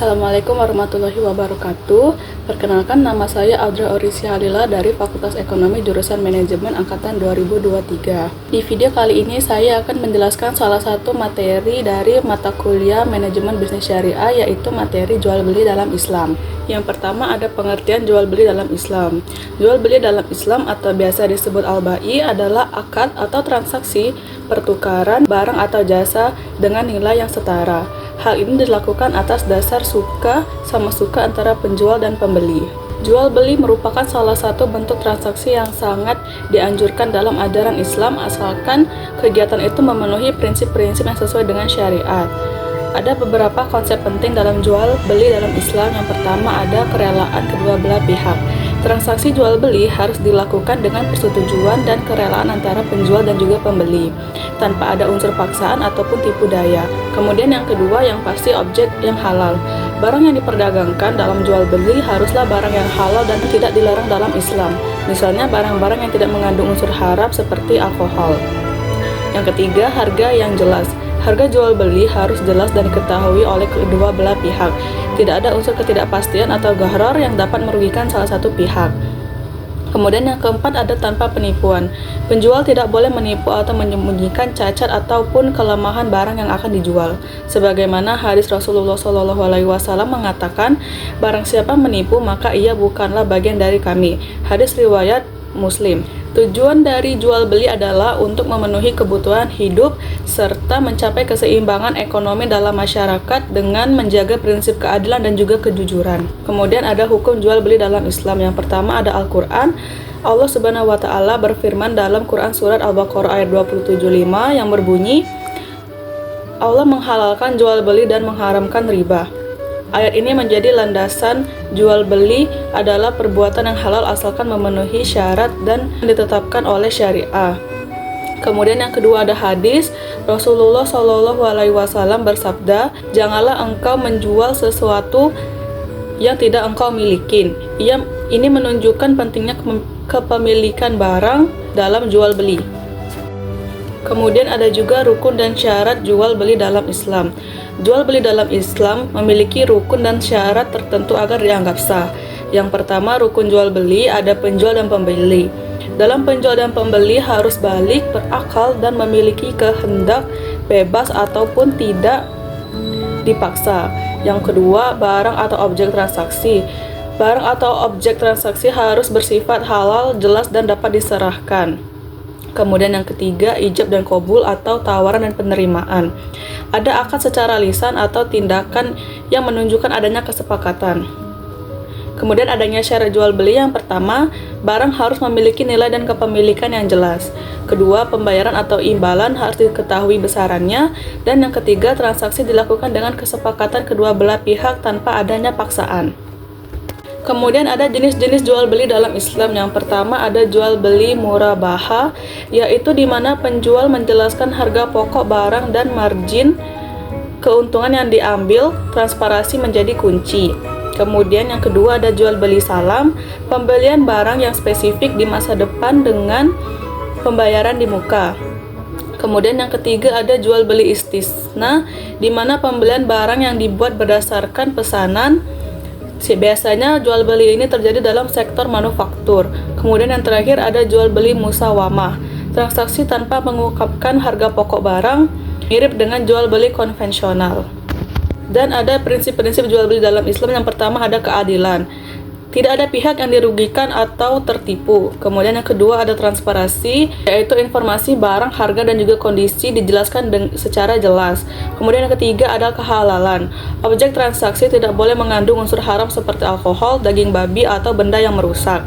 Assalamualaikum warahmatullahi wabarakatuh. Perkenalkan, nama saya Audra Orisi Halila dari Fakultas Ekonomi Jurusan Manajemen Angkatan 2023. Di video kali ini saya akan menjelaskan salah satu materi dari mata kuliah Manajemen Bisnis Syariah, yaitu materi jual beli dalam Islam. Yang pertama ada pengertian jual beli dalam Islam. Jual beli dalam Islam atau biasa disebut al-bai adalah akad atau transaksi pertukaran barang atau jasa dengan nilai yang setara. Hal ini dilakukan atas dasar suka sama suka antara penjual dan pembeli. Jual beli merupakan salah satu bentuk transaksi yang sangat dianjurkan dalam ajaran Islam asalkan kegiatan itu memenuhi prinsip-prinsip yang sesuai dengan syariat. Ada beberapa konsep penting dalam jual beli dalam Islam. Yang pertama ada kerelaan kedua belah pihak. Transaksi jual beli harus dilakukan dengan persetujuan dan kerelaan antara penjual dan juga pembeli, tanpa ada unsur paksaan ataupun tipu daya. Kemudian yang kedua yang pasti objek yang halal. Barang yang diperdagangkan dalam jual beli haruslah barang yang halal dan tidak dilarang dalam Islam. Misalnya barang-barang yang tidak mengandung unsur haram seperti alkohol. Yang ketiga, harga yang jelas. Harga jual beli harus jelas dan diketahui oleh kedua belah pihak. Tidak ada unsur ketidakpastian atau gharar yang dapat merugikan salah satu pihak. Kemudian yang keempat ada tanpa penipuan. Penjual tidak boleh menipu atau menyembunyikan cacat ataupun kelemahan barang yang akan dijual. Sebagaimana hadis Rasulullah SAW mengatakan, barang siapa menipu maka ia bukanlah bagian dari kami. Hadis riwayat Muslim. Tujuan dari jual beli adalah untuk memenuhi kebutuhan hidup serta mencapai keseimbangan ekonomi dalam masyarakat dengan menjaga prinsip keadilan dan juga kejujuran. Kemudian ada hukum jual beli dalam Islam. Yang pertama ada Al-Quran. Allah Subhanahu wa Ta'ala berfirman dalam Quran surat Al-Baqarah ayat 275 yang berbunyi, Allah menghalalkan jual beli dan mengharamkan riba. Ayat ini menjadi landasan jual beli adalah perbuatan yang halal asalkan memenuhi syarat dan ditetapkan oleh syariah. Kemudian yang kedua ada hadis Rasulullah SAW bersabda, janganlah engkau menjual sesuatu yang tidak engkau milikin. Ini menunjukkan pentingnya kepemilikan barang dalam jual beli. Kemudian ada juga rukun dan syarat jual beli dalam Islam. Jual beli dalam Islam memiliki rukun dan syarat tertentu agar dianggap sah. Yang pertama, rukun jual beli ada penjual dan pembeli. Dalam penjual dan pembeli harus balik, berakal, dan memiliki kehendak bebas ataupun tidak dipaksa. Yang kedua, barang atau objek transaksi. Barang atau objek transaksi harus bersifat halal, jelas, dan dapat diserahkan. Kemudian yang ketiga, ijab dan qabul atau tawaran dan penerimaan. Ada akad secara lisan atau tindakan yang menunjukkan adanya kesepakatan. Kemudian adanya syarat jual beli. Yang pertama, barang harus memiliki nilai dan kepemilikan yang jelas. Kedua, pembayaran atau imbalan harus diketahui besarannya. Dan yang ketiga, transaksi dilakukan dengan kesepakatan kedua belah pihak tanpa adanya paksaan. Kemudian ada jenis-jenis jual beli dalam Islam. Yang pertama ada jual beli murabaha, yaitu di mana penjual menjelaskan harga pokok barang dan margin keuntungan yang diambil, transparansi menjadi kunci. Kemudian yang kedua ada jual beli salam, pembelian barang yang spesifik di masa depan dengan pembayaran di muka. Kemudian yang ketiga ada jual beli istisna, di mana pembelian barang yang dibuat berdasarkan pesanan. Biasanya jual beli ini terjadi dalam sektor manufaktur. Kemudian yang terakhir ada jual beli musawamah, transaksi tanpa mengungkapkan harga pokok barang, mirip dengan jual beli konvensional. Dan ada prinsip-prinsip jual beli dalam Islam. Yang pertama ada keadilan. Tidak ada pihak yang dirugikan atau tertipu. Kemudian yang kedua ada transparansi, yaitu informasi barang, harga, dan juga kondisi dijelaskan secara jelas. Kemudian yang ketiga ada kehalalan. Objek transaksi tidak boleh mengandung unsur haram seperti alkohol, daging babi, atau benda yang merusak.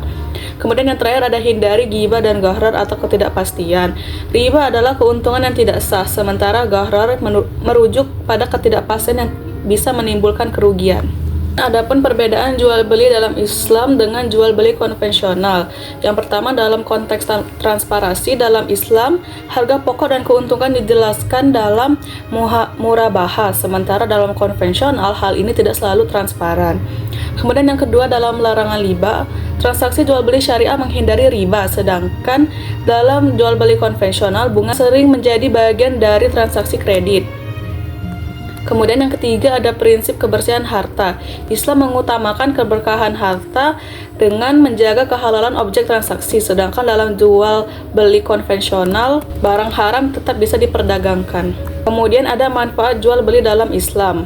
Kemudian yang terakhir ada hindari ghibah dan gharar atau ketidakpastian. Riba adalah keuntungan yang tidak sah, sementara gharar merujuk pada ketidakpastian yang bisa menimbulkan kerugian. Adapun perbedaan jual beli dalam Islam dengan jual beli konvensional. Yang pertama dalam konteks transparansi dalam Islam, harga pokok dan keuntungan dijelaskan dalam murabaha, sementara dalam konvensional hal ini tidak selalu transparan. Kemudian yang kedua dalam larangan riba, transaksi jual beli syariah menghindari riba, sedangkan dalam jual beli konvensional bunga sering menjadi bagian dari transaksi kredit. Kemudian yang ketiga ada prinsip kebersihan harta. Islam mengutamakan keberkahan harta dengan menjaga kehalalan objek transaksi, sedangkan dalam jual beli konvensional, barang haram tetap bisa diperdagangkan. Kemudian ada manfaat jual beli dalam Islam.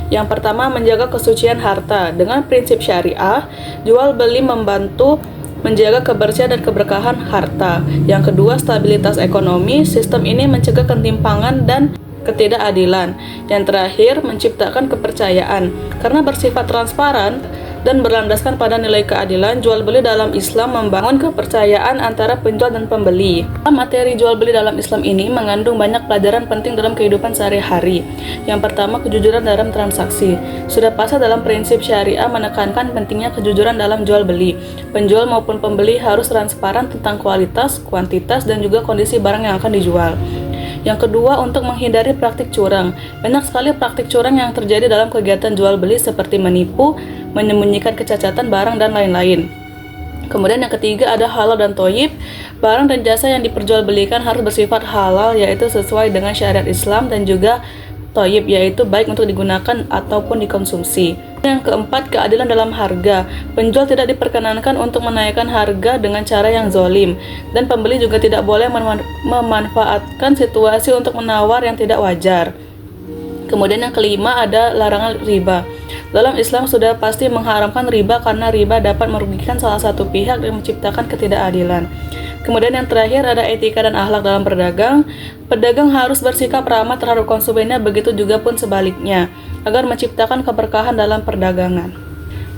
Yang pertama, menjaga kesucian harta. Dengan prinsip syariah, jual beli membantu menjaga kebersihan dan keberkahan harta. Yang kedua, stabilitas ekonomi. Sistem ini mencegah ketimpangan dan ketidakadilan. Yang terakhir, menciptakan kepercayaan. Karena bersifat transparan dan berlandaskan pada nilai keadilan, jual beli dalam Islam membangun kepercayaan antara penjual dan pembeli. Materi jual beli dalam Islam ini mengandung banyak pelajaran penting dalam kehidupan sehari-hari. Yang pertama, kejujuran dalam transaksi. Sudah pasti dalam prinsip syariah menekankan pentingnya kejujuran dalam jual beli. Penjual maupun pembeli harus transparan tentang kualitas, kuantitas, dan juga kondisi barang yang akan dijual. Yang kedua, untuk menghindari praktik curang. Banyak sekali praktik curang yang terjadi dalam kegiatan jual beli seperti menipu, menyembunyikan kecacatan barang, dan lain-lain. Kemudian yang ketiga ada halal dan thoyyib. Barang dan jasa yang diperjualbelikan harus bersifat halal, yaitu sesuai dengan syariat Islam, dan juga thoyyib, yaitu baik untuk digunakan ataupun dikonsumsi. Yang keempat, keadilan dalam harga. Penjual tidak diperkenankan untuk menaikkan harga dengan cara yang zolim, dan pembeli juga tidak boleh memanfaatkan situasi untuk menawar yang tidak wajar. Kemudian yang kelima ada larangan riba. Dalam Islam sudah pasti mengharamkan riba karena riba dapat merugikan salah satu pihak dan menciptakan ketidakadilan. Kemudian yang terakhir ada etika dan akhlak dalam berdagang. Pedagang harus bersikap ramah terhadap konsumennya, begitu juga pun sebaliknya, agar menciptakan keberkahan dalam perdagangan.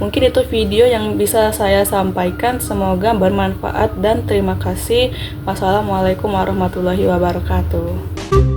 Mungkin itu video yang bisa saya sampaikan, semoga bermanfaat dan terima kasih. Wassalamualaikum warahmatullahi wabarakatuh.